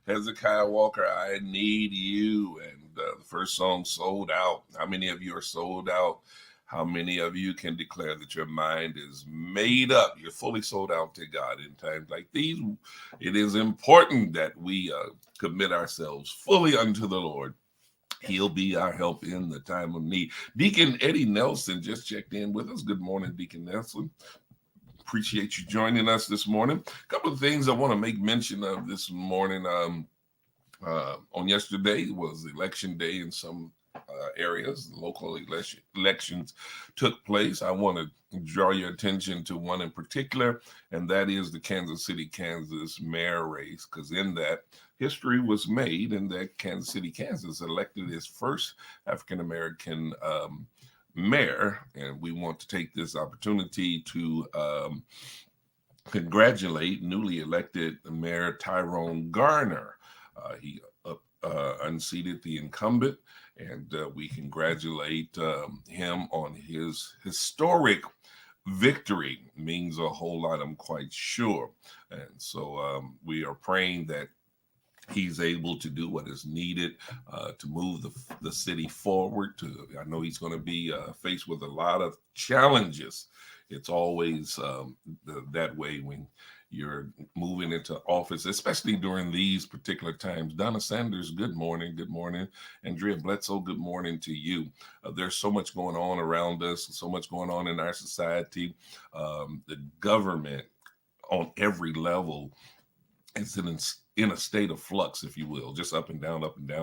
Hezekiah Walker, I Need You. And the first song, Sold Out. How many of you are sold out? How many of you can declare that your mind is made up? You're fully sold out to God in times like these. It is important that we commit ourselves fully unto the Lord. He'll be our help in the time of need. Deacon Eddie Nelson just checked in with us. Good morning, Deacon Nelson. Appreciate you joining us this morning. A couple of things I want to make mention of this morning. On yesterday was election day in some areas. Local elections took place. I want to draw your attention to one in particular, and that is the Kansas City, Kansas mayor race, because in that, history was made in that Kansas City, Kansas elected its first African American mayor, and we want to take this opportunity to congratulate newly elected Mayor Tyrone Garner. He unseated the incumbent, and we congratulate him on his historic victory. Means a whole lot, I'm quite sure. And so we are praying that he's able to do what is needed to move the city forward. I know he's going to be faced with a lot of challenges. It's always that way when you're moving into office, especially during these particular times. Donna Sanders, good morning. Good morning. Andrea Bledsoe, good morning to you. There's so much going on around us, so much going on in our society. The government on every level is in a state of flux, if you will, just up and down,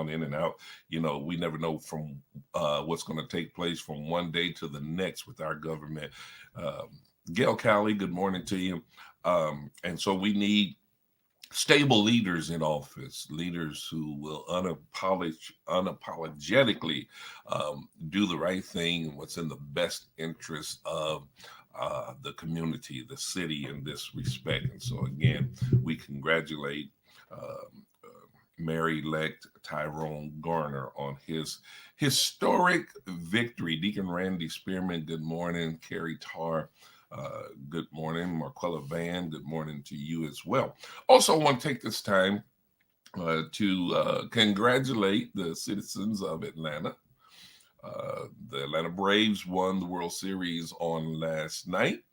in and out. We never know from what's going to take place from one day to the next with our government. Gail Cowley, good morning to you. And so we need stable leaders in office, leaders who will unapologetically do the right thing and what's in the best interest of the community, the city in this respect. And so, again, we congratulate Mayor-elect Tyrone Garner on his historic victory. Deacon Randy Spearman, good morning. Carrie Tarr, good morning. Marquella Van, good morning to you as well. Also, I want to take this time to congratulate the citizens of Atlanta. The Atlanta Braves won the World Series on last night.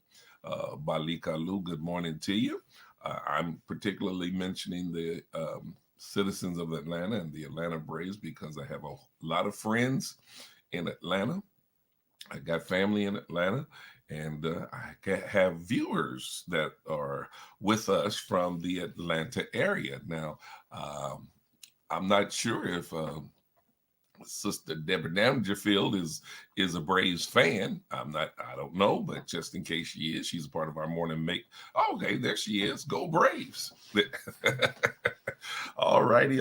Balika Lu, good morning to you. I'm particularly mentioning the citizens of Atlanta and the Atlanta Braves because I have a lot of friends in Atlanta. I got family in Atlanta, and I have viewers that are with us from the Atlanta area. Now, I'm not sure if Sister Deborah Dangerfield is a Braves fan. I don't know, but just in case she is, she's a part of our morning make. Okay, there she is. Go Braves. All righty.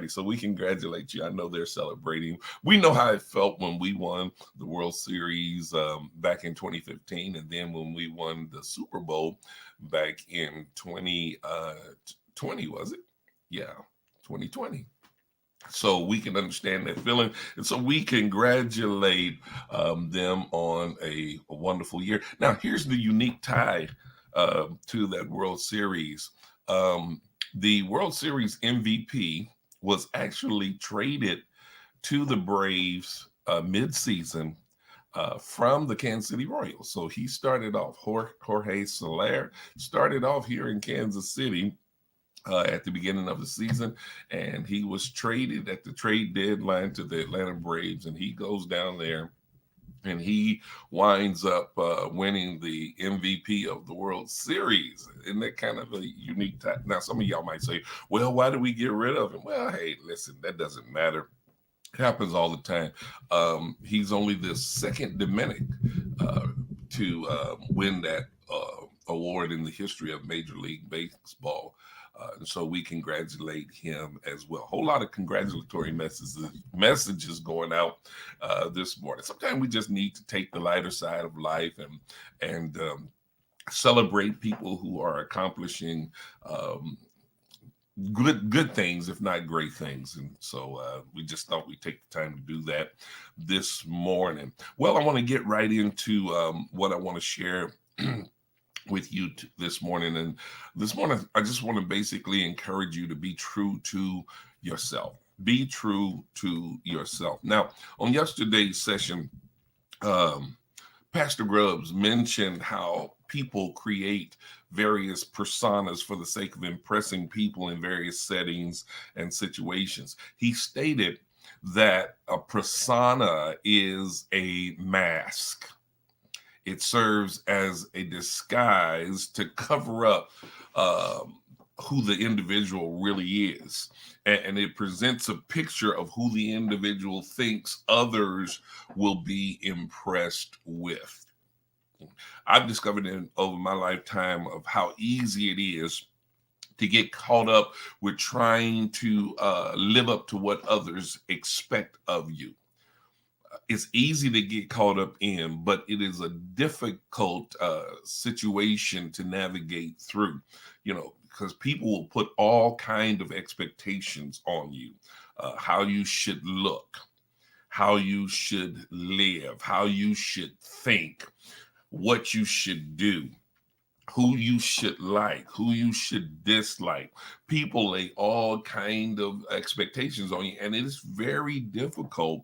So we congratulate you. I know they're celebrating. We know how it felt when we won the World Series back in 2015, and then when we won the Super Bowl back in 2020, was it? Yeah, 2020. So we can understand that feeling. And so we congratulate them on a wonderful year. Now, here's the unique tie to that World Series. The World Series MVP was actually traded to the Braves mid-season from the Kansas City Royals. So he started off, Jorge Soler started off here in Kansas City at the beginning of the season, and he was traded at the trade deadline to the Atlanta Braves, and he goes down there and he winds up winning the MVP of the World Series. Isn't that kind of a unique time? Now, some of y'all might say, well, why do we get rid of him? Well, hey, listen, that doesn't matter. It happens all the time. He's only the second Dominic to win that award in the history of Major League Baseball. And so we congratulate him as well. A whole lot of congratulatory messages going out this morning. Sometimes we just need to take the lighter side of life and celebrate people who are accomplishing good things, if not great things. And so we just thought we'd take the time to do that this morning. Well, I want to get right into what I want to share with you this morning. And this morning, I just want to basically encourage you to be true to yourself. Be true to yourself. Now, on yesterday's session, um, Pastor Grubbs mentioned how people create various personas for the sake of impressing people in various settings and situations. He stated that a persona is a mask. It serves as a disguise to cover up who the individual really is. And it presents a picture of who the individual thinks others will be impressed with. I've discovered over my lifetime of how easy it is to get caught up with trying to live up to what others expect of you. It's easy to get caught up in, but it is a difficult situation to navigate through, because people will put all kind of expectations on you, how you should look, how you should live, how you should think, what you should do, who you should like, who you should dislike. People lay all kind of expectations on you, and it is very difficult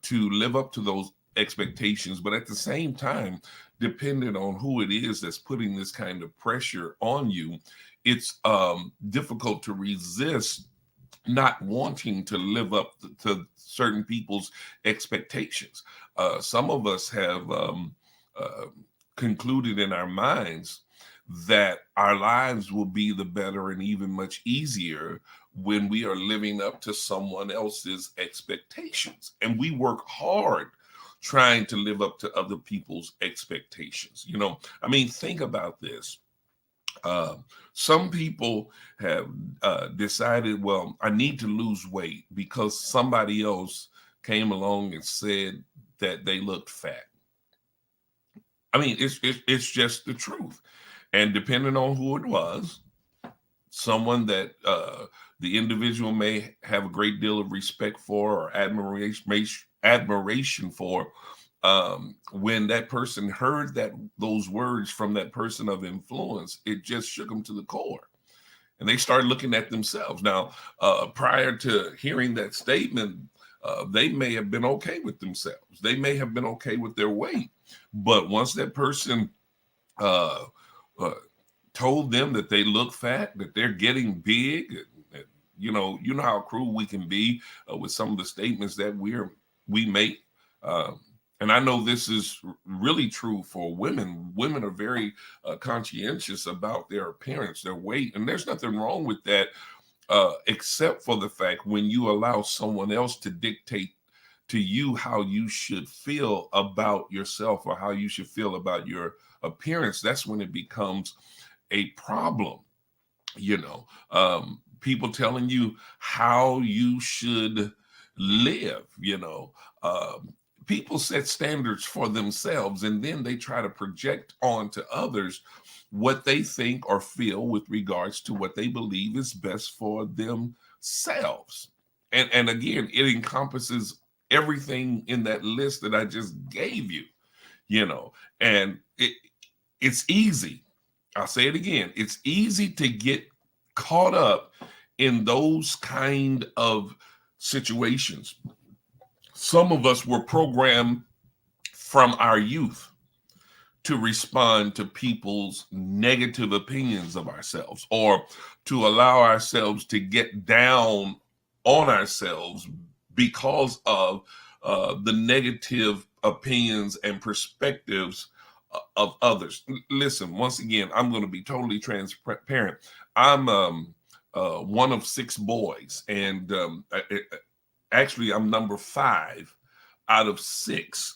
to live up to those expectations. But at the same time, depending on who it is that's putting this kind of pressure on you, it's difficult to resist not wanting to live up to certain people's expectations. Some of us have concluded in our minds that our lives will be the better and even much easier when we are living up to someone else's expectations. And we work hard trying to live up to other people's expectations. Think about this. Some people have decided, well, I need to lose weight because somebody else came along and said that they looked fat. It's just the truth. And depending on who it was, someone that the individual may have a great deal of respect for or admiration for, when that person heard those words from that person of influence, it just shook them to the core. And they started looking at themselves. Now, prior to hearing that statement, they may have been okay with themselves. They may have been okay with their weight. But once that person told them that they look fat, that they're getting big, you know how cruel we can be with some of the statements that we make. And I know this is really true for women. Women are very conscientious about their appearance, their weight, and there's nothing wrong with that, except for the fact when you allow someone else to dictate to you how you should feel about yourself or how you should feel about your appearance. That's when it becomes a problem. People telling you how you should live. People set standards for themselves, and then they try to project onto others what they think or feel with regards to what they believe is best for themselves. And again, it encompasses everything in that list that I just gave you, and it's easy. I'll say it again. It's easy to get caught up in those kind of situations. Some of us were programmed from our youth to respond to people's negative opinions of ourselves, or to allow ourselves to get down on ourselves because of the negative opinions and perspectives of others. Listen, once again, I'm going to be totally transparent. I'm one of 6 boys, and actually I'm number 5 out of 6.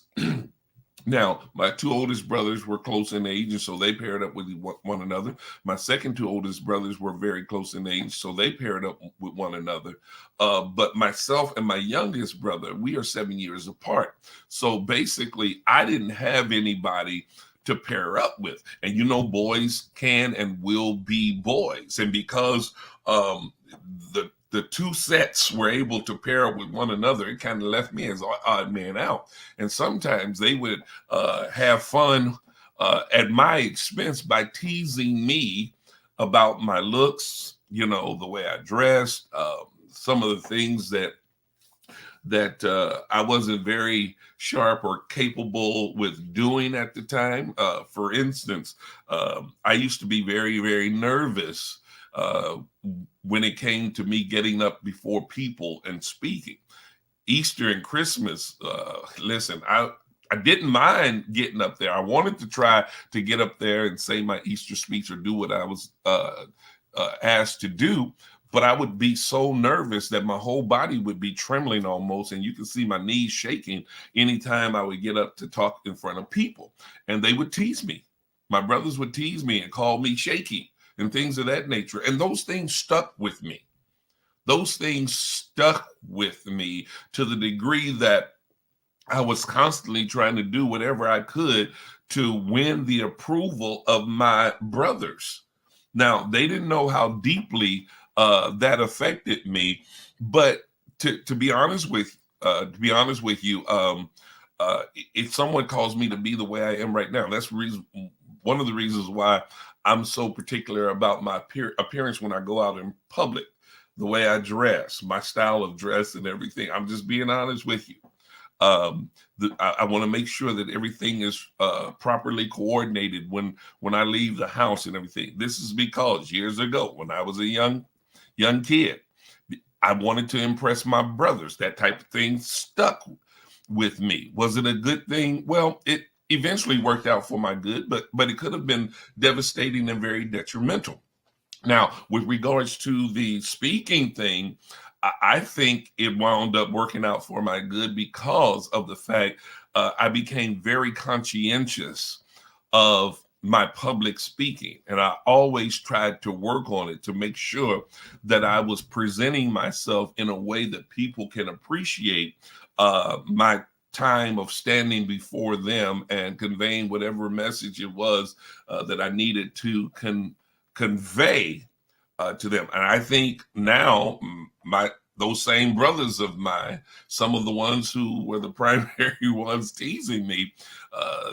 Now, my 2 oldest brothers were close in age, and so they paired up with one another. My second 2 oldest brothers were very close in age, so they paired up with one another. But myself and my youngest brother, we are 7 years apart. So basically, I didn't have anybody to pair up with. And boys can and will be boys. And because the 2 sets were able to pair up with one another, it kind of left me as an odd man out. And sometimes they would have fun at my expense by teasing me about my looks, the way I dressed, some of the things that I wasn't very sharp or capable with doing at the time. For instance, I used to be very, very nervous uh, when it came to me getting up before people and speaking. Easter and Christmas, listen, I didn't mind getting up there. I wanted to try to get up there and say my Easter speech or do what I was asked to do, but I would be so nervous that my whole body would be trembling almost, and you could see my knees shaking anytime I would get up to talk in front of people. And they would tease me. My brothers would tease me and call me shaky and things of that nature. And those things stuck with me. Those things stuck with me to the degree that I was constantly trying to do whatever I could to win the approval of my brothers. Now, they didn't know how deeply that affected me, but to be honest with you, if someone calls me to be the way I am right now, that's one of the reasons why I'm so particular about my appearance when I go out in public, the way I dress, my style of dress and everything. I'm just being honest with you. I want to make sure that everything is properly coordinated when I leave the house and everything. This is because years ago, when I was a young kid, I wanted to impress my brothers. That type of thing stuck with me. Was it a good thing? Well, it eventually worked out for my good, but it could have been devastating and very detrimental. Now, with regards to the speaking thing, I think it wound up working out for my good because of the fact I became very conscientious of my public speaking. And I always tried to work on it to make sure that I was presenting myself in a way that people can appreciate my time of standing before them and conveying whatever message it was that I needed to convey to them. And I think now those same brothers of mine, some of the ones who were the primary ones teasing me,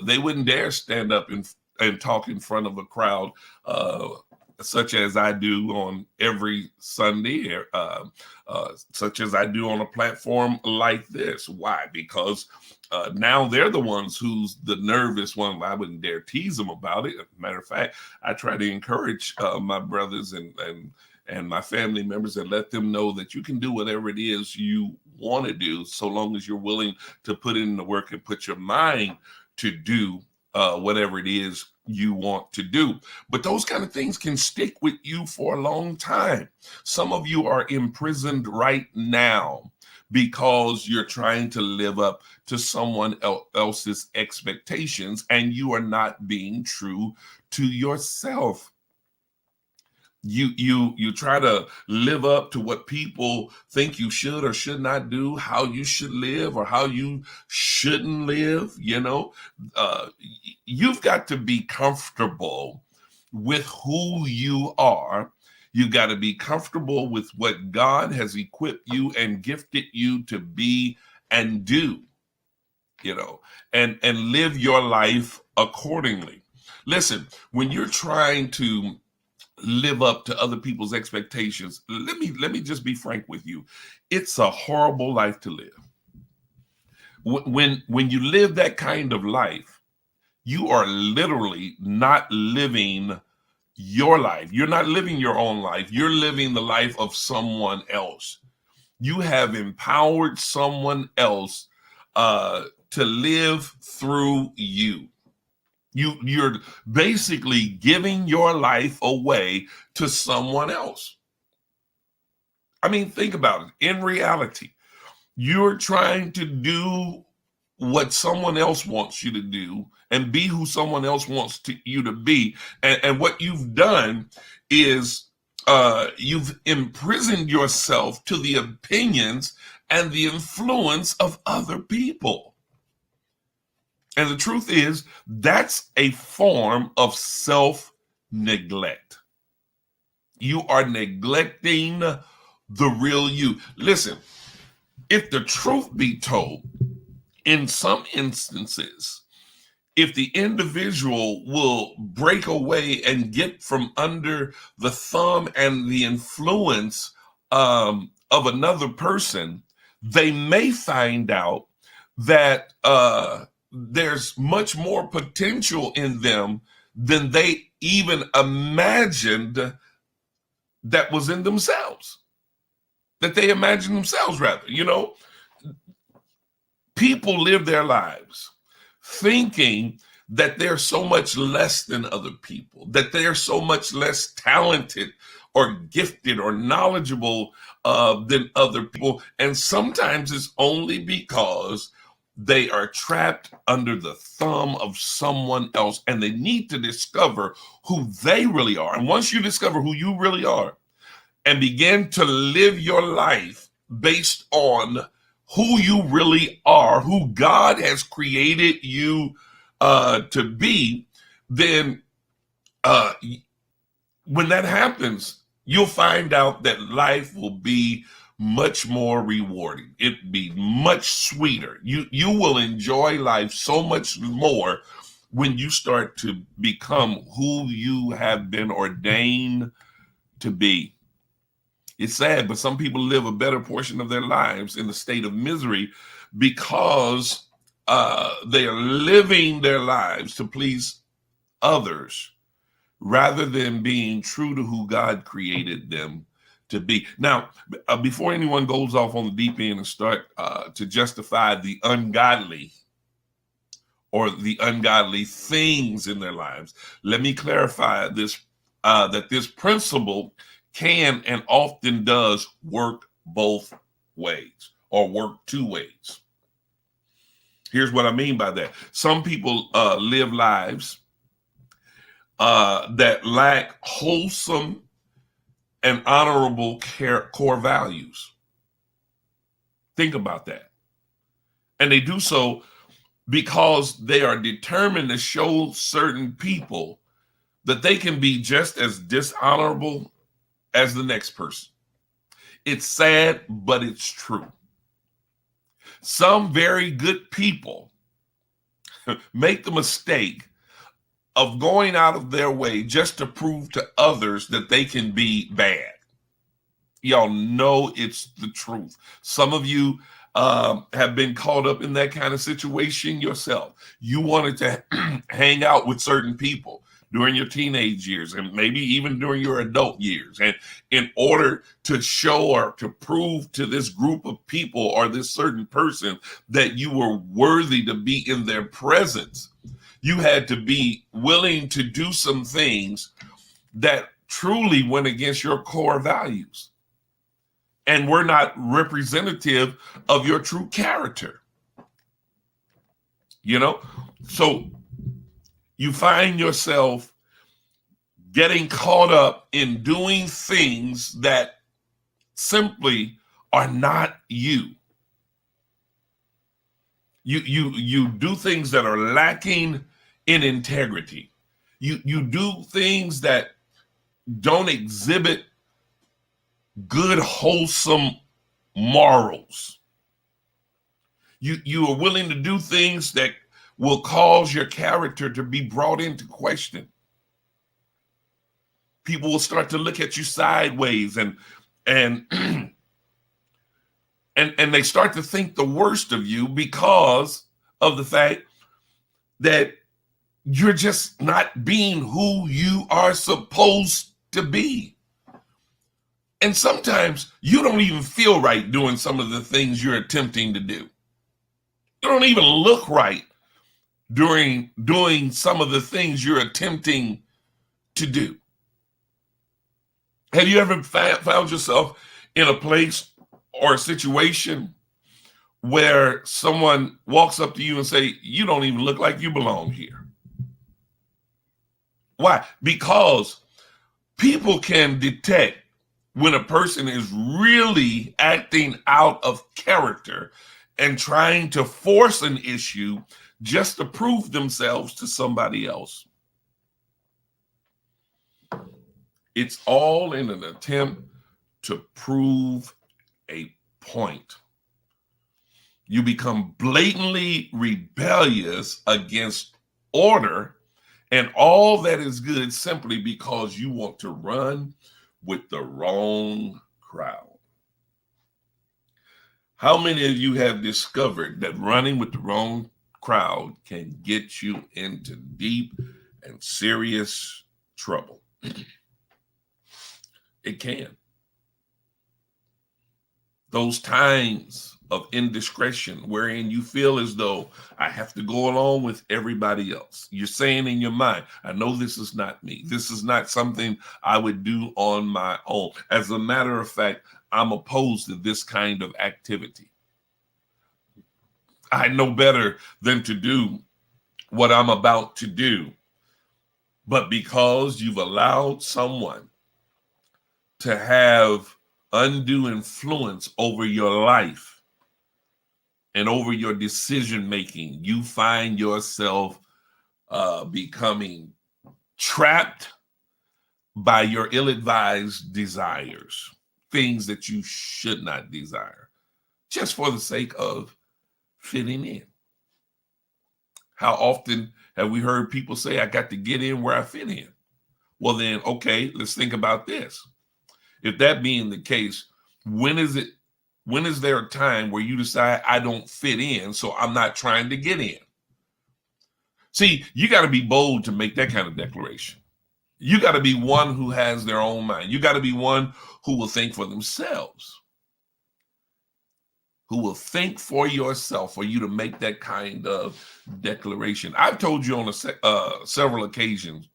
they wouldn't dare stand up and talk in front of a crowd such as I do on every Sunday, such as I do on a platform like this. Why? Because now they're the ones who's the nervous one. I wouldn't dare tease them about it. Matter of fact, I try to encourage my brothers and my family members and let them know that you can do whatever it is you want to do, so long as you're willing to put in the work and put your mind to do whatever it is you want to do. But those kind of things can stick with you for a long time. Some of you are imprisoned right now because you're trying to live up to someone else's expectations and you are not being true to yourself. You try to live up to what people think you should or should not do, how you should live or how you shouldn't live. You've got to be comfortable with who you are. You got to be comfortable with what God has equipped you and gifted you to be and do, and live your life accordingly. Listen, when you're trying to live up to other people's expectations, let me just be frank with you. It's a horrible life to live. When you live that kind of life, you are literally not living your life. You're not living your own life. You're living the life of someone else. You have empowered someone else to live through you. You're basically giving your life away to someone else. I mean, think about it. In reality, you're trying to do what someone else wants you to do and be who someone else wants you to be. And what you've done is you've imprisoned yourself to the opinions and the influence of other people. And the truth is, that's a form of self-neglect. You are neglecting the real you. Listen, if the truth be told, in some instances, if the individual will break away and get from under the thumb and the influence of another person, they may find out that there's much more potential in them than they even imagined that was in themselves, that they imagined themselves, rather. You know, people live their lives thinking that they're so much less than other people, that they're so much less talented or gifted or knowledgeable than other people. And sometimes it's only because they are trapped under the thumb of someone else, and they need to discover who they really are. And once you discover who you really are and begin to live your life based on who you really are, who God has created you to be, then when that happens, you'll find out that life will be much more rewarding. It'd be much sweeter. You will enjoy life so much more when you start to become who you have been ordained to be. It's sad, but some people live a better portion of their lives in a state of misery because they are living their lives to please others rather than being true to who God created them to be. Now, before anyone goes off on the deep end and start to justify the ungodly or the ungodly things in their lives, let me clarify this, that this principle can and often does work both ways, or work two ways. Here's what I mean by that. Some people live lives that lack wholesome and honorable core values. Think about that. And they do so because they are determined to show certain people that they can be just as dishonorable as the next person. It's sad, but it's true. Some very good people make the mistake of going out of their way just to prove to others that they can be bad. Y'all know it's the truth. Some of you have been caught up in that kind of situation yourself. You wanted to hang out with certain people during your teenage years and maybe even during your adult years. And in order to show or to prove to this group of people or this certain person that you were worthy to be in their presence, you had to be willing to do some things that truly went against your core values and were not representative of your true character. You know, so you find yourself getting caught up in doing things that simply are not you. You do things that are lacking in integrity. You do things that don't exhibit good, wholesome morals. You are willing to do things that will cause your character to be brought into question. People will start to look at you sideways and and they start to think the worst of you because of the fact that you're just not being who you are supposed to be. And sometimes you don't even feel right doing some of the things you're attempting to do. You don't even look right during doing some of the things you're attempting to do. Have you ever found yourself in a place or a situation where someone walks up to you and say, you don't even look like you belong here? Why? Because people can detect when a person is really acting out of character and trying to force an issue just to prove themselves to somebody else. It's all in an attempt to prove a point. You become blatantly rebellious against order, and all that is good simply because you want to run with the wrong crowd. How many of you have discovered that running with the wrong crowd can get you into deep and serious trouble? It can. Those times of indiscretion wherein you feel as though I have to go along with everybody else. You're saying in your mind, I know this is not me. This is not something I would do on my own. As a matter of fact, I'm opposed to this kind of activity. I know better than to do what I'm about to do. But because you've allowed someone to have undue influence over your life and over your decision making, you find yourself becoming trapped by your ill-advised desires, things that you should not desire, just for the sake of fitting in. How often have we heard people say, I got to get in where I fit in? Well, then, okay, let's think about this. If that being the case, when is there a time where you decide I don't fit in, so I'm not trying to get in? See, you got to be bold to make that kind of declaration. You got to be one who has their own mind. You got to be one who will think for themselves, who will think for yourself, for you to make that kind of declaration. I've told you on several occasions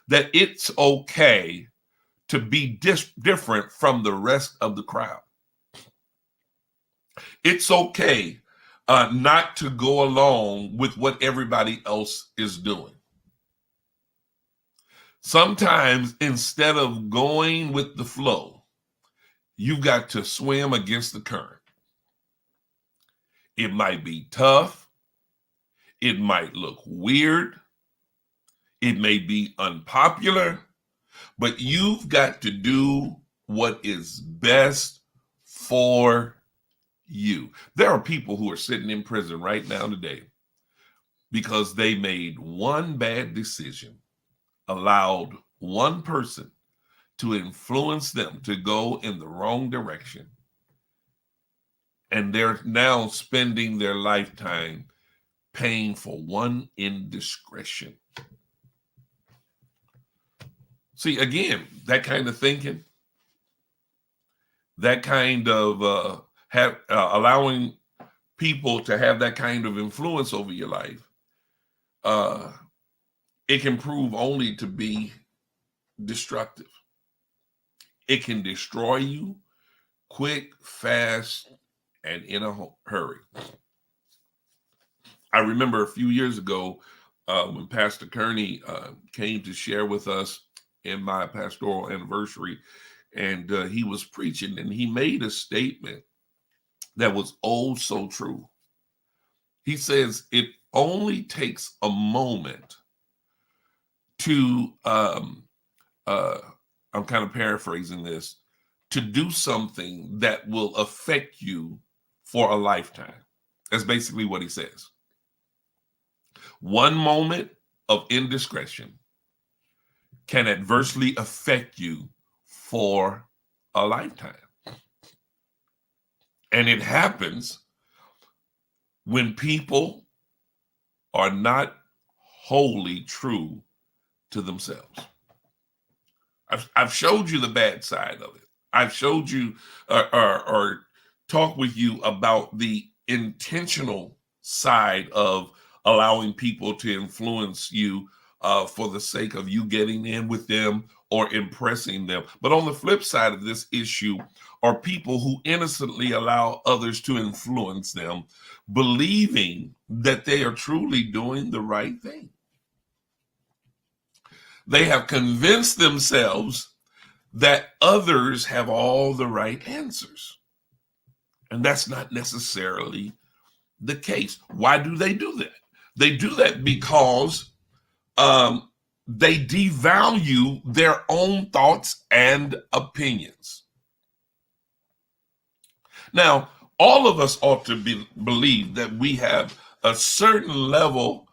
that it's okay to be different from the rest of the crowd. It's okay not to go along with what everybody else is doing. Sometimes instead of going with the flow, you've got to swim against the current. It might be tough. It might look weird. It may be unpopular, but you've got to do what is best for you. There are people who are sitting in prison right now today because they made one bad decision, allowed one person to influence them to go in the wrong direction. And they're now spending their lifetime paying for one indiscretion. See, again, that kind of thinking, that kind of allowing people to have that kind of influence over your life, it can prove only to be destructive. It can destroy you quick, fast, and in a hurry. I remember a few years ago when Pastor Kearney came to share with us in my pastoral anniversary, and he was preaching, and he made a statement that was oh so true. He says, it only takes a moment to, I'm kind of paraphrasing this, to do something that will affect you for a lifetime. That's basically what he says. One moment of indiscretion can adversely affect you for a lifetime. And it happens when people are not wholly true to themselves. I've showed you the bad side of it. I've showed you or talked with you about the intentional side of allowing people to influence you for the sake of you getting in with them or impressing them. But on the flip side of this issue are people who innocently allow others to influence them, believing that they are truly doing the right thing. They have convinced themselves that others have all the right answers. And that's not necessarily the case. Why do they do that? They do that because they devalue their own thoughts and opinions. Now, all of us ought to believe that we have a certain level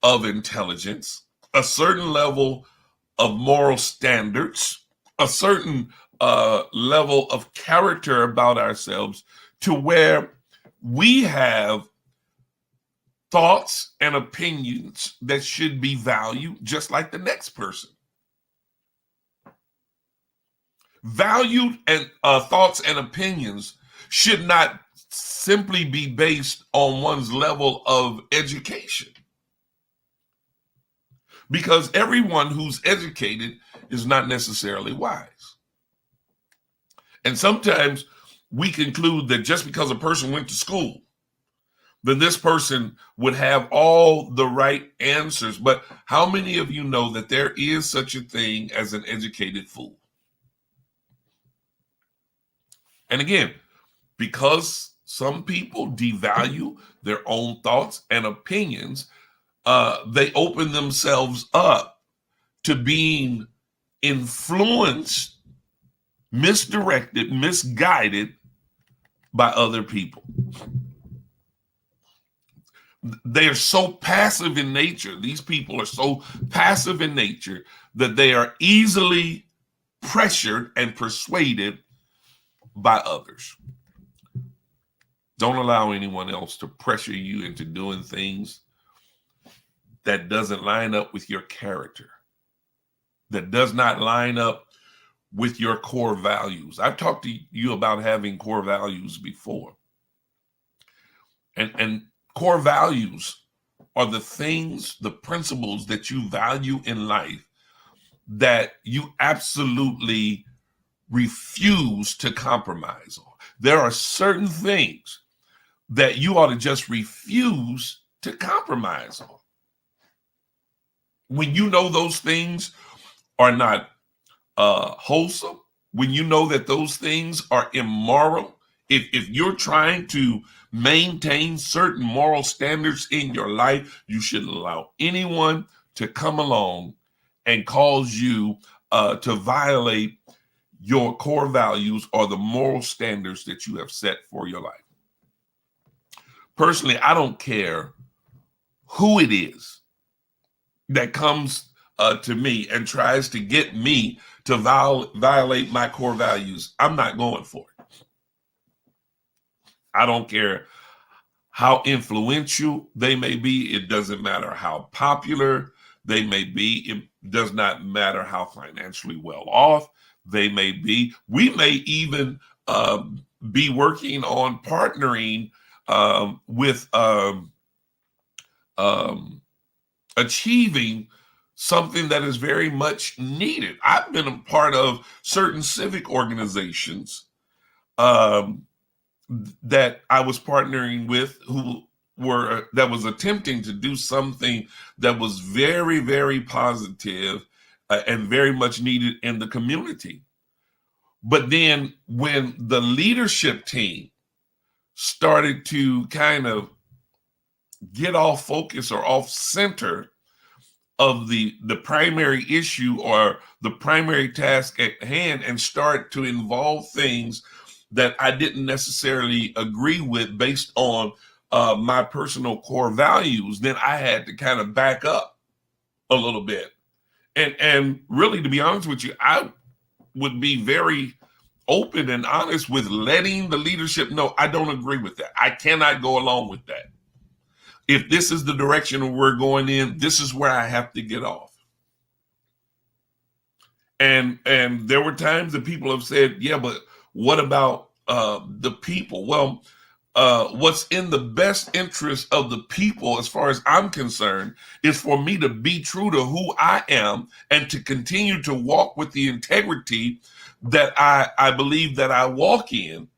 of intelligence, a certain level of moral standards, a certain level of character about ourselves, to where we have thoughts and opinions that should be valued just like the next person. Valued and thoughts and opinions should not simply be based on one's level of education, because everyone who's educated is not necessarily wise. And sometimes we conclude that just because a person went to school, then this person would have all the right answers. But how many of you know that there is such a thing as an educated fool? And again, because some people devalue their own thoughts and opinions, they open themselves up to being influenced, misdirected, misguided by other people. They are so passive in nature. These people are so passive in nature that they are easily pressured and persuaded by others. Don't allow anyone else to pressure you into doing things that doesn't line up with your character, that does not line up with your core values. I've talked to you about having core values before. And core values are the things, the principles that you value in life that you absolutely refuse to compromise on. There are certain things that you ought to just refuse to compromise on. When you know those things are not wholesome, when you know that those things are immoral, if you're trying to maintain certain moral standards in your life, you shouldn't allow anyone to come along and cause you to violate your core values or the moral standards that you have set for your life. Personally, I don't care who it is that comes to me and tries to get me to violate my core values. I'm not going for it. I don't care how influential they may be. It doesn't matter how popular they may be. It does not matter how financially well off they may be. We may even be working on partnering with achieving something that is very much needed. I've been a part of certain civic organizations that I was partnering with that was attempting to do something that was very, very positive and very much needed in the community. But then when the leadership team started to kind of get off focus or off center of the primary issue or the primary task at hand and start to involve things that I didn't necessarily agree with based on my personal core values, then I had to kind of back up a little bit. And really, to be honest with you, I would be very open and honest with letting the leadership know I don't agree with that. I cannot go along with that. If this is the direction we're going in, this is where I have to get off. And there were times that people have said, yeah, but what about the people? Well, what's in the best interest of the people, as far as I'm concerned, is for me to be true to who I am and to continue to walk with the integrity that I believe that I walk in,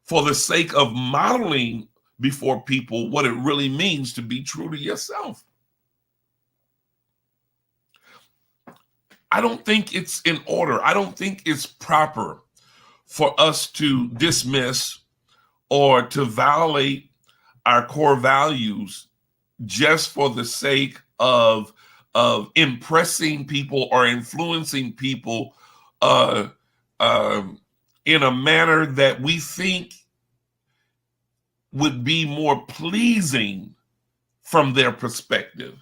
for the sake of modeling before people what it really means to be true to yourself. I don't think it's in order. I don't think it's proper for us to dismiss or to violate our core values just for the sake of impressing people or influencing people in a manner that we think would be more pleasing from their perspective.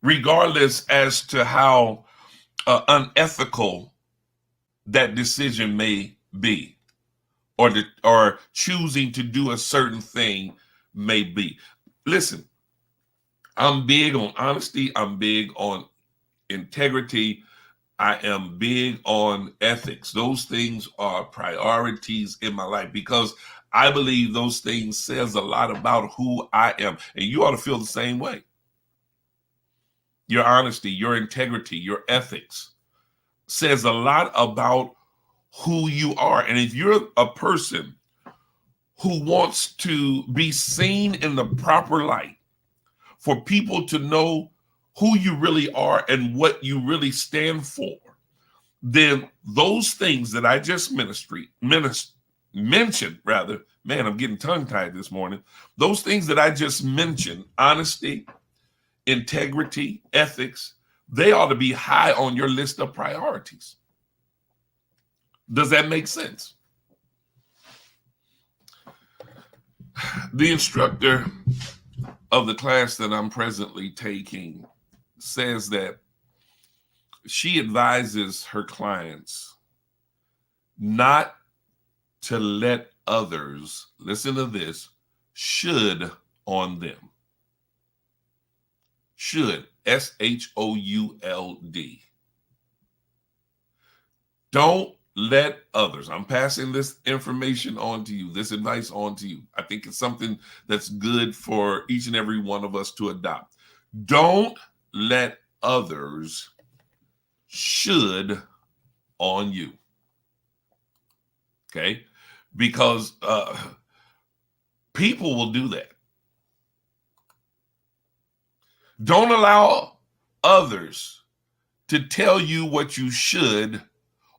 regardless as to how unethical that decision may be, or choosing to do a certain thing may be. Listen, I'm big on honesty. I'm big on integrity. I am big on ethics. Those things are priorities in my life because I believe those things says a lot about who I am. And you ought to feel the same way. Your honesty, your integrity, your ethics says a lot about who you are. And if you're a person who wants to be seen in the proper light, for people to know who you really are and what you really stand for, then those things that I just mentioned, rather, man, I'm getting tongue-tied this morning. Those things that I just mentioned, honesty, integrity, ethics, they ought to be high on your list of priorities. Does that make sense? The instructor of the class that I'm presently taking says that she advises her clients not to let others, listen to this, should on them. Should, SHOULD. Don't let others, I'm passing this information on to you, this advice on to you. I think it's something that's good for each and every one of us to adopt. Don't let others should on you. Okay? Because people will do that. Don't allow others to tell you what you should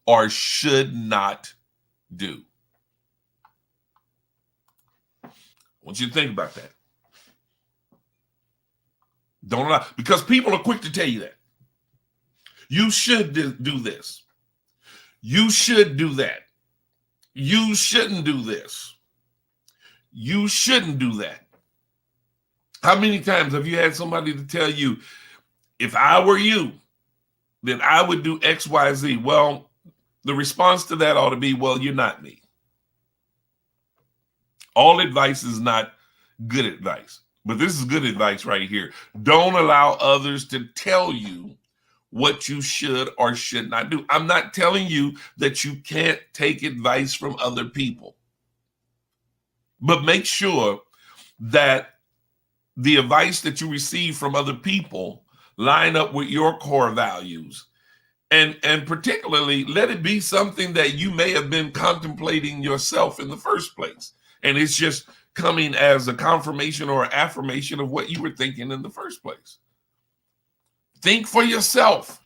or should not do. I want you to think about that. Don't allow, because people are quick to tell you that. You should do this. You should do that. You shouldn't do this. You shouldn't do that. How many times have you had somebody to tell you, if I were you, then I would do X, Y, Z? Well, the response to that ought to be, well, you're not me. All advice is not good advice, but this is good advice right here. Don't allow others to tell you what you should or should not do. I'm not telling you that you can't take advice from other people, but make sure that the advice that you receive from other people line up with your core values. And particularly, let it be something that you may have been contemplating yourself in the first place. And it's just coming as a confirmation or affirmation of what you were thinking in the first place. Think for yourself.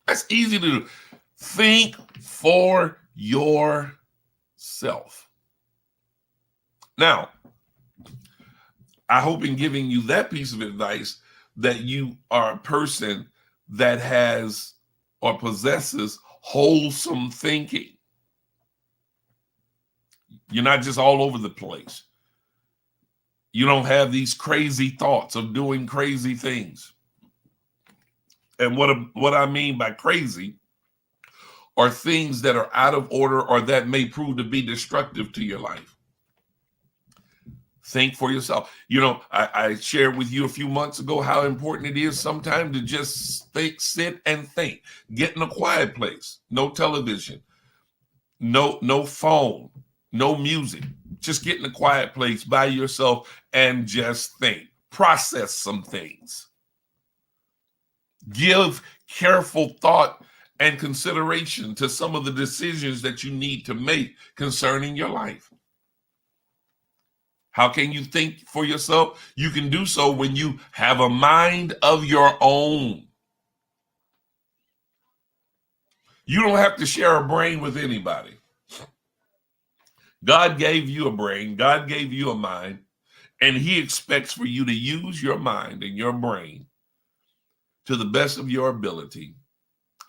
That's easy to do. Think for yourself. Now, I hope in giving you that piece of advice that you are a person that has or possesses wholesome thinking. You're not just all over the place. You don't have these crazy thoughts of doing crazy things. And what I mean by crazy are things that are out of order or that may prove to be destructive to your life. Think for yourself. You know, I shared with you a few months ago how important it is sometimes to just sit and think. Get in a quiet place. No television, no phone, no music. Just get in a quiet place by yourself and just think. Process some things. Give careful thought and consideration to some of the decisions that you need to make concerning your life. How can you think for yourself? You can do so when you have a mind of your own. You don't have to share a brain with anybody. God gave you a brain. God gave you a mind, and he expects for you to use your mind and your brain to the best of your ability.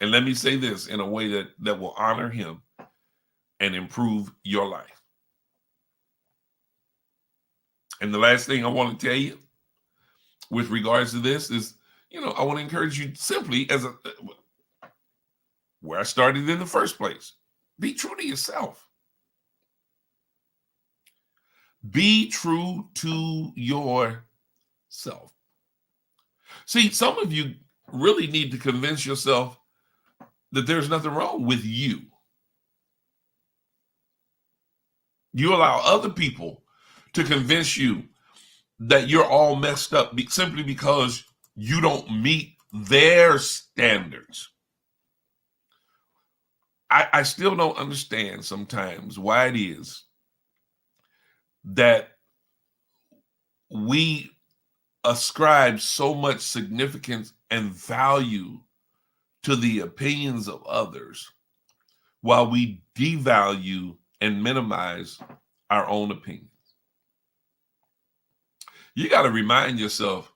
And let me say this in a way that will honor him and improve your life. And the last thing I want to tell you with regards to this is, I want to encourage you simply where I started in the first place. Be true to yourself. Be true to yourself. See, some of you really need to convince yourself that there's nothing wrong with you. You allow other people to convince you that you're all messed up simply because you don't meet their standards. I still don't understand sometimes why it is that we ascribe so much significance and value to the opinions of others while we devalue and minimize our own opinions. You got to remind yourself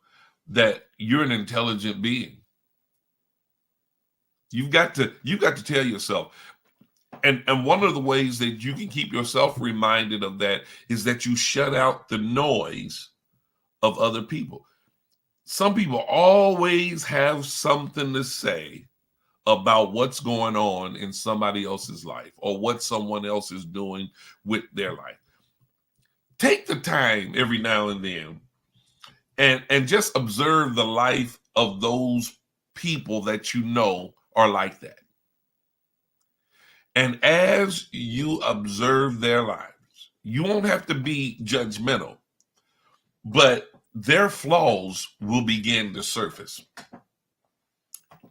that you're an intelligent being. You've got to tell yourself. And one of the ways that you can keep yourself reminded of that is that you shut out the noise of other people. Some people always have something to say about what's going on in somebody else's life or what someone else is doing with their life. Take the time every now and then and just observe the life of those people that you know are like that. And as you observe their lives, you won't have to be judgmental, but their flaws will begin to surface.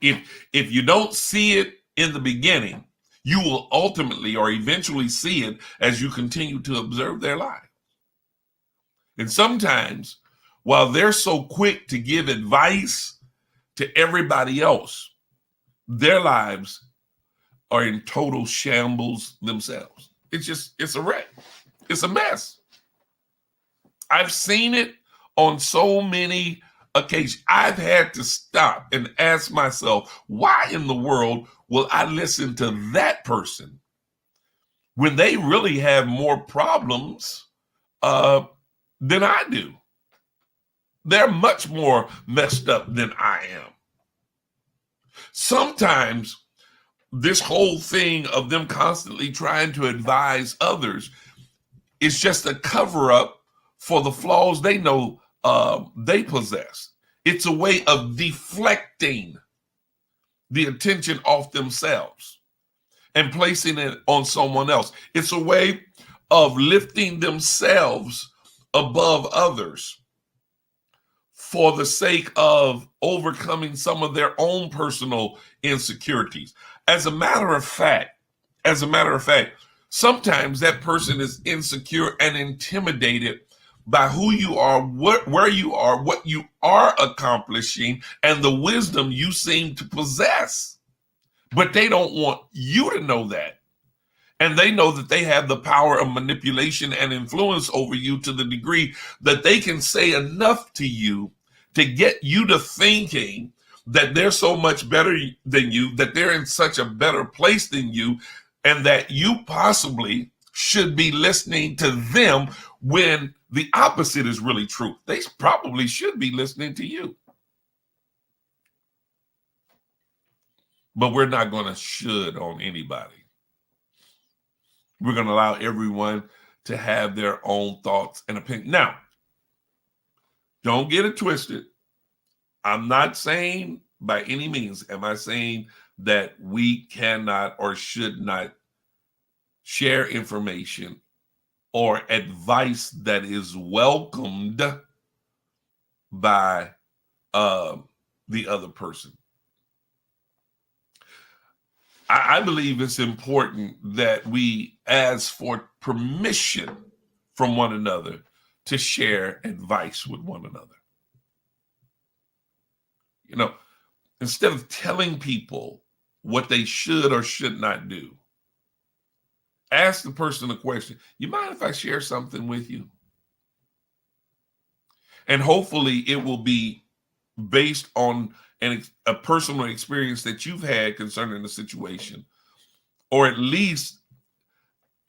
If you don't see it in the beginning, you will ultimately or eventually see it as you continue to observe their lives. And sometimes, while they're so quick to give advice to everybody else, their lives are in total shambles themselves. It's a wreck. It's a mess. I've seen it on so many occasions. I've had to stop and ask myself, why in the world will I listen to that person when they really have more problems than I do? They're much more messed up than I am. Sometimes this whole thing of them constantly trying to advise others is just a cover up for the flaws they know they possess. It's a way of deflecting the attention off themselves and placing it on someone else. It's a way of lifting themselves above others for the sake of overcoming some of their own personal insecurities. As a matter of fact, sometimes that person is insecure and intimidated by who you are, where you are, what you are accomplishing, and the wisdom you seem to possess. But they don't want you to know that. And they know that they have the power of manipulation and influence over you to the degree that they can say enough to you to get you to thinking that they're so much better than you, that they're in such a better place than you, and that you possibly should be listening to them when the opposite is really true. They probably should be listening to you. But we're not going to should on anybody. We're going to allow everyone to have their own thoughts and opinions. Now, don't get it twisted. I'm not saying by any means am I saying that we cannot or should not share information or advice that is welcomed by the other person. I believe it's important that we ask for permission from one another to share advice with one another. You know, instead of telling people what they should or should not do, ask the person a question. You mind if I share something with you? And hopefully it will be based on a personal experience that you've had concerning the situation, or at least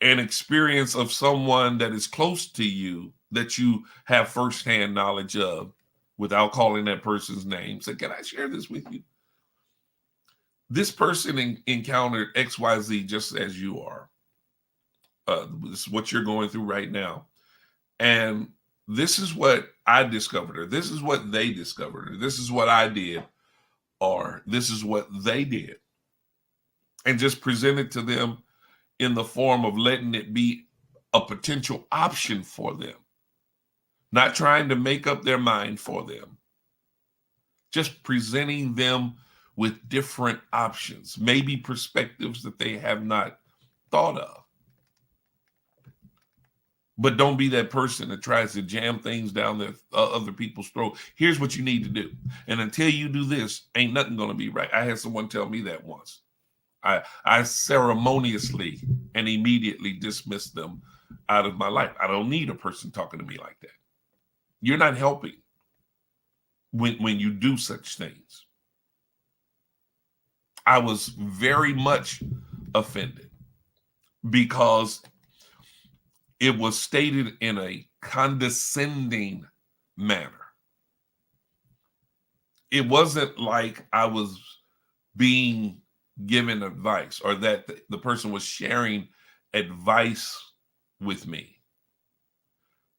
an experience of someone that is close to you that you have firsthand knowledge of without calling that person's name. Say, can I share this with you? This person encountered XYZ just as you are. This is what you're going through right now. And this is what I discovered, or this is what they discovered, or this is what I did, or this is what they did. And just present it to them in the form of letting it be a potential option for them. Not trying to make up their mind for them. Just presenting them with different options, maybe perspectives that they have not thought of. But don't be that person that tries to jam things down their other people's throat. Here's what you need to do. And until you do this, ain't nothing going to be right. I had someone tell me that once. I ceremoniously and immediately dismissed them out of my life. I don't need a person talking to me like that. You're not helping when you do such things. I was very much offended because it was stated in a condescending manner. It wasn't like I was being given advice or that the person was sharing advice with me.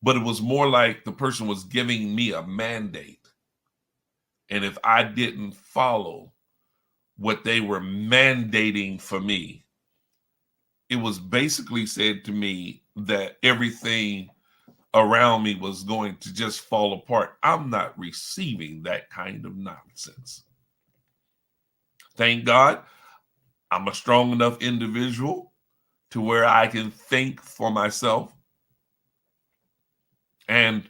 But it was more like the person was giving me a mandate. And if I didn't follow what they were mandating for me, it was basically said to me that everything around me was going to just fall apart. I'm not receiving that kind of nonsense. Thank God I'm a strong enough individual to where I can think for myself. And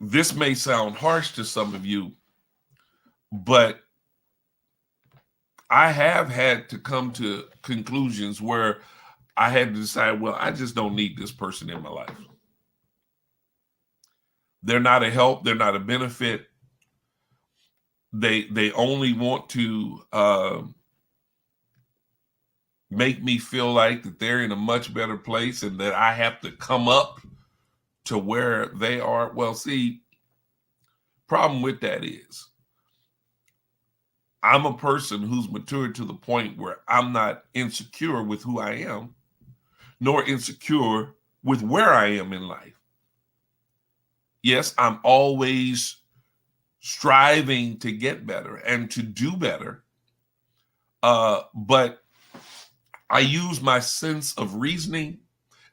this may sound harsh to some of you, but I have had to come to conclusions where I had to decide, well, I just don't need this person in my life. They're not a help. They're not a benefit. They only want to make me feel like that they're in a much better place and that I have to come up to where they are. Well, see, problem with that is I'm a person who's matured to the point where I'm not insecure with who I am, nor insecure with where I am in life. Yes, I'm always striving to get better and to do better, but I use my sense of reasoning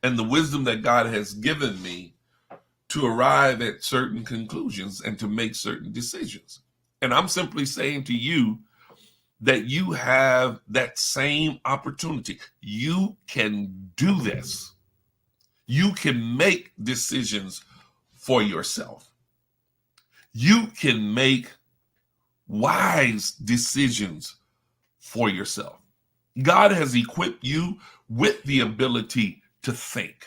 and the wisdom that God has given me to arrive at certain conclusions and to make certain decisions. And I'm simply saying to you that you have that same opportunity. You can do this. You can make decisions for yourself. You can make wise decisions for yourself. God has equipped you with the ability to think.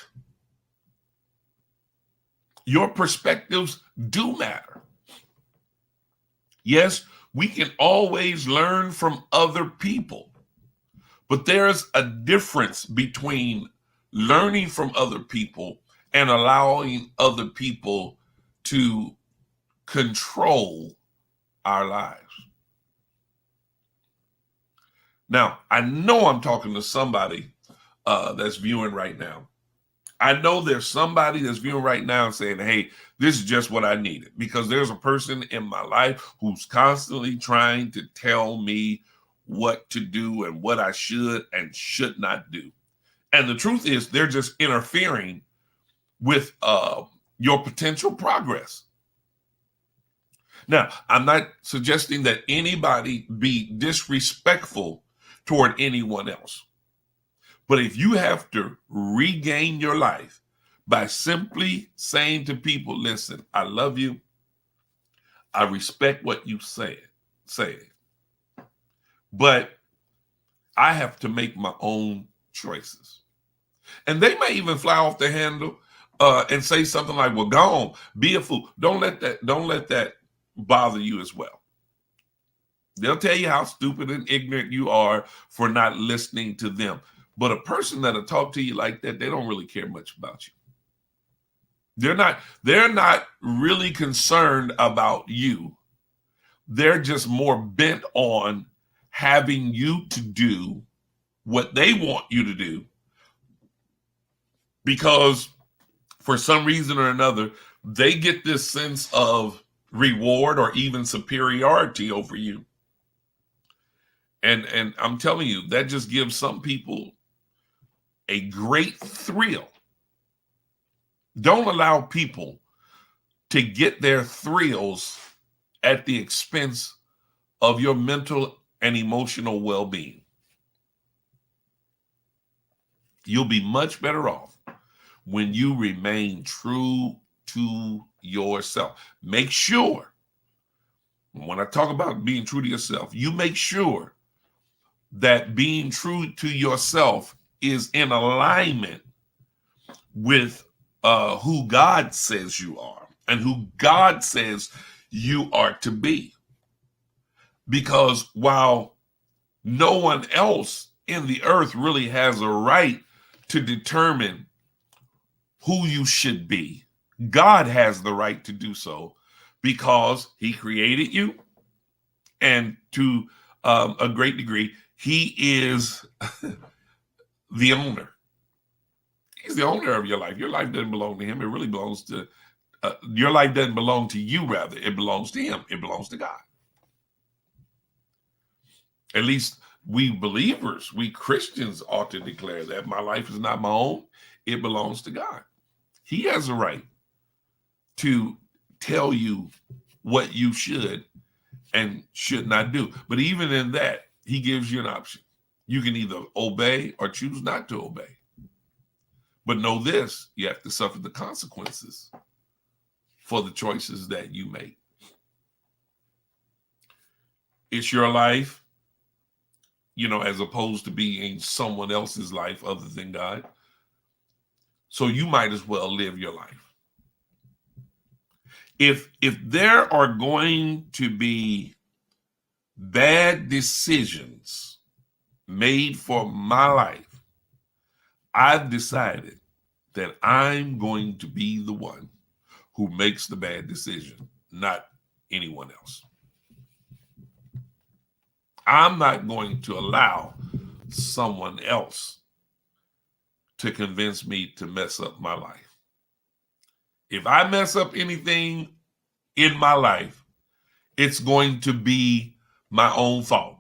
Your perspectives do matter. Yes, we can always learn from other people, but there's a difference between learning from other people and allowing other people to control our lives. Now, I know I'm talking to somebody that's viewing right now. I know there's somebody that's viewing right now and saying, hey, this is just what I needed, because there's a person in my life who's constantly trying to tell me what to do and what I should and should not do. And the truth is, they're just interfering with your potential progress. Now, I'm not suggesting that anybody be disrespectful toward anyone else. But if you have to regain your life by simply saying to people, listen, I love you. I respect what you say, but I have to make my own choices. And they may even fly off the handle and say something like, well, go on, be a fool. Don't let that bother you as well. They'll tell you how stupid and ignorant you are for not listening to them. But a person that'll talk to you like that, they don't really care much about you. They're not really concerned about you. They're just more bent on having you to do what they want you to do, because for some reason or another, they get this sense of reward or even superiority over you. And I'm telling you, that just gives some people a great thrill. Don't allow people to get their thrills at the expense of your mental and emotional well-being. You'll be much better off when you remain true to yourself. Make sure, when I talk about being true to yourself, you make sure that being true to yourself is in alignment with who God says you are and who God says you are to be. Because while no one else in the earth really has a right to determine who you should be, God has the right to do so, because he created you, and to a great degree, he is the owner. He's the owner of your life. Your life doesn't belong to him. It really belongs to, your life doesn't belong to you, rather. It belongs to him. It belongs to God. At least we believers, we Christians ought to declare that my life is not my own. It belongs to God. He has a right to tell you what you should and should not do. But even in that, he gives you an option. You can either obey or choose not to obey. But know this, you have to suffer the consequences for the choices that you make. It's your life, as opposed to being someone else's life other than God. So you might as well live your life. If there are going to be bad decisions made for my life, I've decided that I'm going to be the one who makes the bad decision, not anyone else. I'm not going to allow someone else to convince me to mess up my life. If I mess up anything in my life, it's going to be my own fault.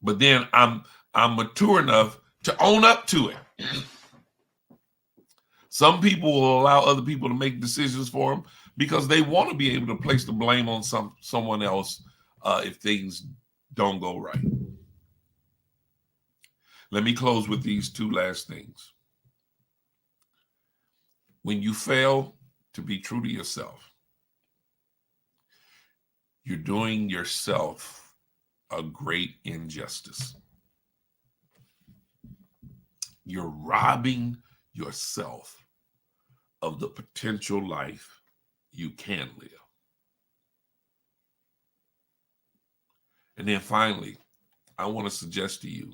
But then I'm mature enough to own up to it. Some people will allow other people to make decisions for them because they want to be able to place the blame on someone else if things don't go right. Let me close with these two last things. When you fail to be true to yourself, you're doing yourself a great injustice. You're robbing yourself of the potential life you can live. And then finally, I want to suggest to you,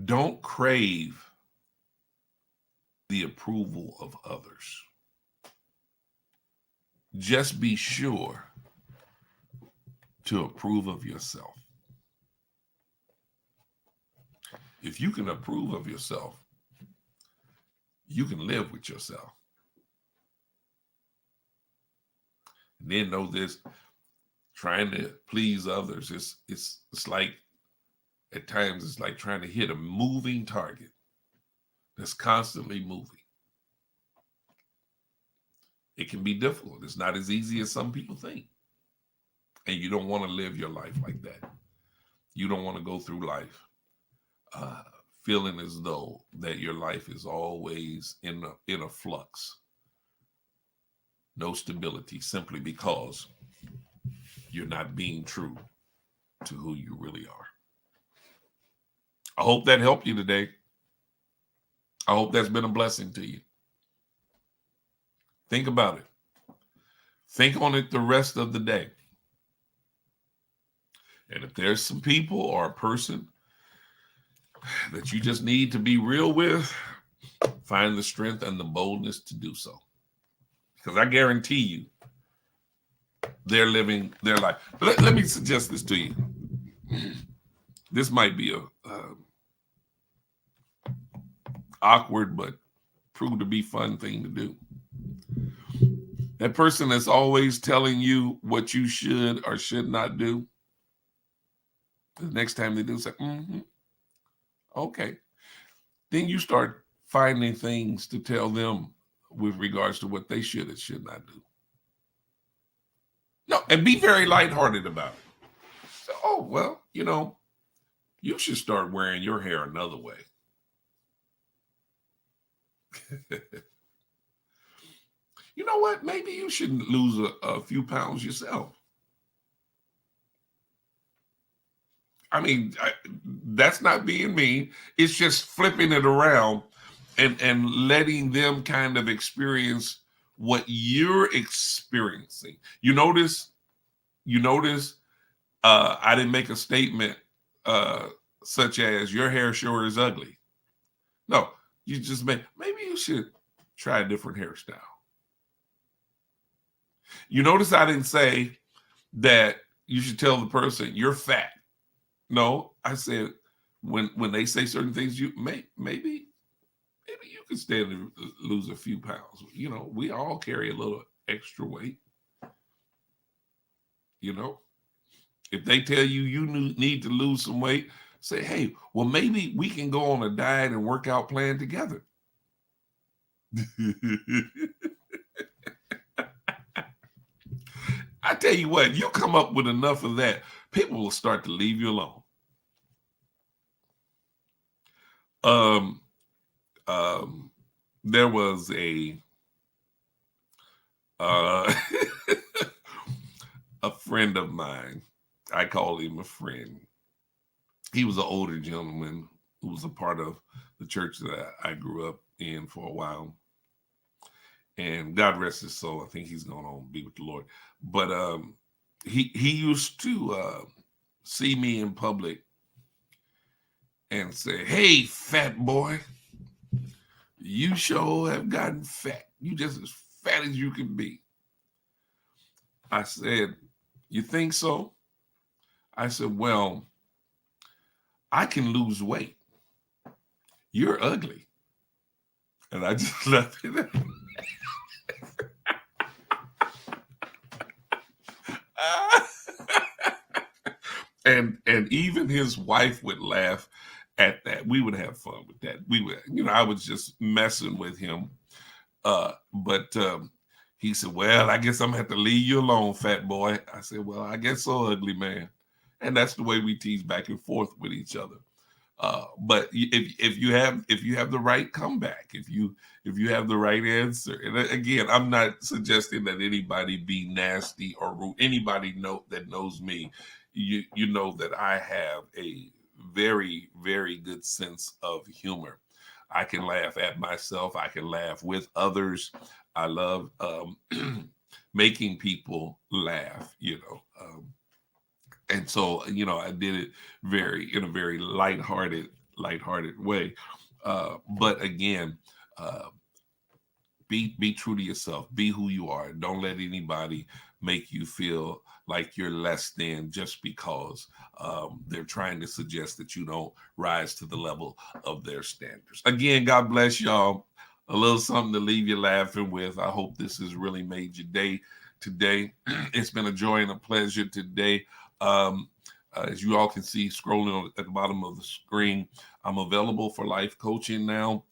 don't crave the approval of others. Just be sure to approve of yourself. If you can approve of yourself, you can live with yourself. And then know this, trying to please others, it's like, at times it's like trying to hit a moving target that's constantly moving. It can be difficult. It's not as easy as some people think. And you don't want to live your life like that. You don't want to go through life feeling as though that your life is always in a flux. No stability, simply because you're not being true to who you really are. I hope that helped you today. I hope that's been a blessing to you. Think about it. Think on it the rest of the day. And if there's some people or a person that you just need to be real with, find the strength and the boldness to do so. Because I guarantee you, they're living their life. Let me suggest this to you. This might be a awkward but prove to be fun thing to do. That person that's always telling you what you should or should not do, the next time they do, say, okay. Then you start finding things to tell them with regards to what they should and should not do. No, and be very lighthearted about it. So, oh, well, you should start wearing your hair another way. You know what? Maybe you shouldn't lose a few pounds yourself. I mean, that's not being mean. It's just flipping it around and letting them kind of experience what you're experiencing. You notice, I didn't make a statement such as your hair sure is ugly. No, you just maybe you should try a different hairstyle. You notice I didn't say that you should tell the person you're fat. No, I said when they say certain things, you maybe you can stand to lose a few pounds. We all carry a little extra weight. If they tell you need to lose some weight, say, hey, well, maybe we can go on a diet and workout plan together. I tell you what, you come up with enough of that, people will start to leave you alone. There was a a friend of mine. I call him a friend. He was an older gentleman who was a part of the church that I grew up in for a while. And God rest his soul. I think he's going on to be with the Lord. But he used to see me in public and say, hey, fat boy, you sure have gotten fat. You just as fat as you can be. I said, you think so? I said, well, I can lose weight. You're ugly. And I just left it. And even his wife would laugh at that. We would have fun with that. We would, I was just messing with him. But he said, well, I guess I'm gonna have to leave you alone, fat boy. I said, well, I guess so, ugly man. And that's the way we tease back and forth with each other. But if you have the right comeback, if you have the right answer, and again, I'm not suggesting that anybody be nasty or rude. Anybody that knows me, you know that I have a very, very good sense of humor. I can laugh at myself. I can laugh with others. I love making people laugh. And so, I did it in a very lighthearted way. But again, be true to yourself. Be who you are. Don't let anybody make you feel like you're less than just because they're trying to suggest that you don't rise to the level of their standards. Again, God bless y'all. A little something to leave you laughing with. I hope this has really made your day today. It's been a joy and a pleasure today. As you all can see scrolling at the bottom of the screen, I'm available for life coaching now.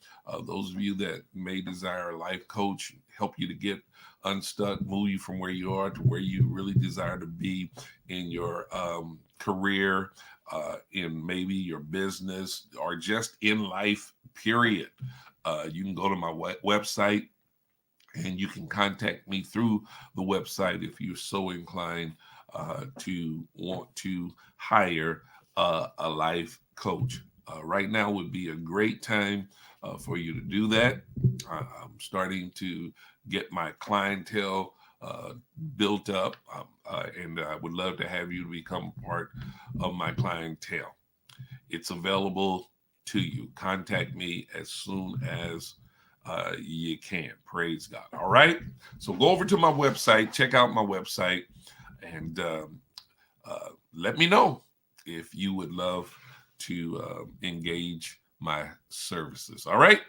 Those of you that may desire a life coach, help you to get unstuck, move you from where you are to where you really desire to be in your career, in maybe your business, or just in life, period. You can go to my website and you can contact me through the website if you're so inclined to want to hire a life coach. Right now would be a great time for you to do that. I'm starting to get my clientele built up, and I would love to have you to become part of my clientele. It's available to you. Contact me as soon as you can. Praise God. All right. So go over to my website, check out my website, and let me know if you would love to engage my services. All right.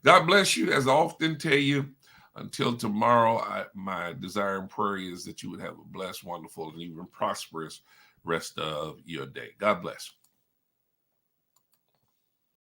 God bless you. As I often tell you, until tomorrow, my desire and prayer is that you would have a blessed, wonderful, and even prosperous rest of your day. God bless.